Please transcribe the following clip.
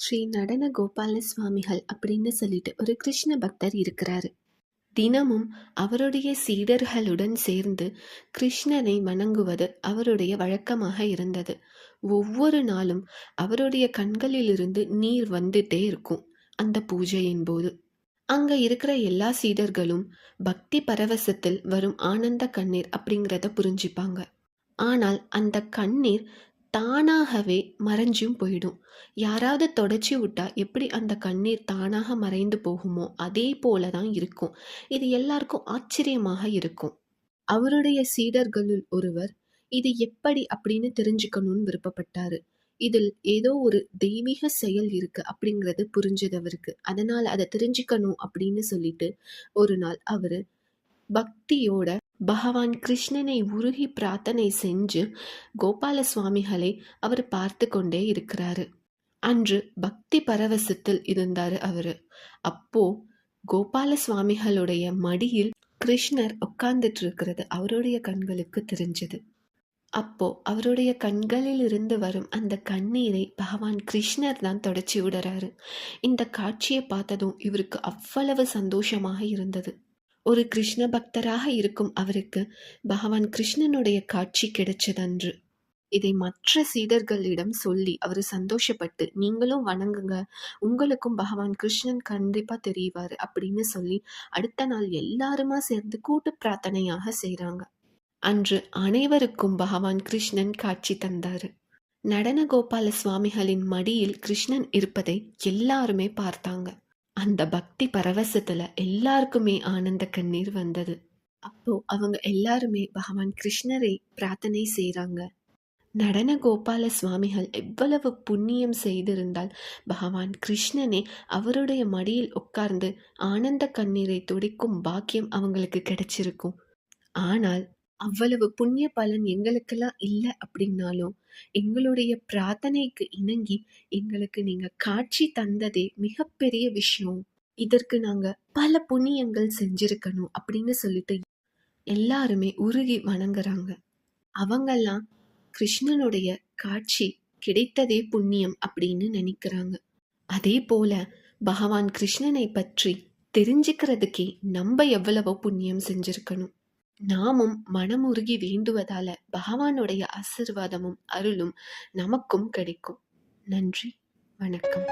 ஸ்ரீ நடன கோபால சுவாமிகள் அப்படின்னு சொல்லிட்டு ஒரு கிருஷ்ண பக்தர் இருக்கிறாரு. தினமும் அவருடைய சீடர்களுடன் சேர்ந்து கிருஷ்ணனை வணங்குவது அவருடைய வழக்கமாக இருந்தது. ஒவ்வொரு நாளும் அவருடைய கண்களிலிருந்து நீர் வந்துட்டே இருக்கும் அந்த பூஜையின் போது. அங்க இருக்கிற எல்லா சீடர்களும் பக்தி பரவசத்தில் வரும் ஆனந்த கண்ணீர் அப்படிங்கிறத புரிஞ்சுப்பாங்க. ஆனால் அந்த கண்ணீர் தானாகவே மறைஞ்சும் போயிடும். யாராவது தொடச்சி விட்டா எப்படி அந்த கண்ணீர் தானாக மறைந்து போகுமோ அதே போல தான் இருக்கும். இது எல்லாருக்கும் ஆச்சரியமாக இருக்கும். அவருடைய சீடர்களுள் ஒருவர் இது எப்படி அப்படின்னு தெரிஞ்சுக்கணும்னு விருப்பப்பட்டாரு. இதில் ஏதோ ஒரு தெய்வீக செயல் இருக்கு அப்படிங்கிறது புரிஞ்சது அவருக்கு. அதனால அதை தெரிஞ்சுக்கணும் அப்படின்னு சொல்லிட்டு ஒரு நாள் அவரு பக்தியோட பகவான் கிருஷ்ணனை உருகி பிரார்த்தனை செஞ்சு கோபால சுவாமிகளை அவர் பார்த்து கொண்டே இருக்கிறாரு. அன்று பக்தி பரவசத்தில் இருந்தாரு அவரு. அப்போ கோபால சுவாமிகளுடைய மடியில் கிருஷ்ணர் உட்கார்ந்துட்டு இருக்கிறது அவருடைய கண்களுக்கு தெரிஞ்சது. அப்போ அவருடைய கண்களில் இருந்து வரும் அந்த கண்ணீரை பகவான் கிருஷ்ணர் தான் தொடச்சி விடுறாரு. இந்த காட்சியை பார்த்ததும் இவருக்கு அவ்வளவு சந்தோஷமாக இருந்தது. ஒரு கிருஷ்ண பக்தராக இருக்கும் அவருக்கு பகவான் கிருஷ்ணனுடைய காட்சி கிடைச்சதன்று. இதை மற்ற சீடர்களிடம் சொல்லி அவர் சந்தோஷப்பட்டு, நீங்களும் வணங்குங்க, உங்களுக்கும் பகவான் கிருஷ்ணன் கண்டிப்பா தெரிவாரு அப்படின்னு சொல்லி அடுத்த நாள் எல்லாருமா சேர்ந்து கூட்டு பிரார்த்தனையாக செய்றாங்க. அன்று அனைவருக்கும் பகவான் கிருஷ்ணன் காட்சி தந்தாரு. நடன கோபால சுவாமிகளின் மடியில் கிருஷ்ணன் இருப்பதை எல்லாருமே பார்த்தாங்க. அந்த பக்தி பரவசத்துல எல்லாருக்குமே ஆனந்த கண்ணீர் வந்தது. அப்போ அவங்க எல்லாருமே பகவான் கிருஷ்ணரை பிரார்த்தனை செய்றாங்க. நடன கோபால சுவாமிகள் எவ்வளவு புண்ணியம் செய்திருந்தால் பகவான் கிருஷ்ணனே அவருடைய மடியில் உட்கார்ந்து ஆனந்த கண்ணீரை துடைக்கும் பாக்கியம் அவங்களுக்கு கிடைச்சிருக்கும். ஆனால் அவ்வளவு புண்ணிய பலன் எங்களுக்கெல்லாம் இல்லை அப்படின்னாலும் எங்களுடைய பிரார்த்தனைக்கு இணங்கி எங்களுக்கு நீங்க காட்சி தந்ததே மிகப்பெரிய விஷயம். இதற்கு நாங்க பல புண்ணியங்கள் செஞ்சிருக்கணும் அப்படின்னு சொல்லிட்டு எல்லாருமே உருகி வணங்குறாங்க. அவங்கெல்லாம் கிருஷ்ணனுடைய காட்சி கிடைத்ததே புண்ணியம் அப்படின்னு நினைக்கிறாங்க. அதே போல பகவான் கிருஷ்ணனை பற்றி தெரிஞ்சுக்கிறதுக்கே நம்ம எவ்வளவோ புண்ணியம் செஞ்சிருக்கணும். நாமும் மனமுருகி வேண்டுவதால பகவானுடைய ஆசீர்வாதமும் அருளும் நமக்கும் கிடைக்கும். நன்றி, வணக்கம்.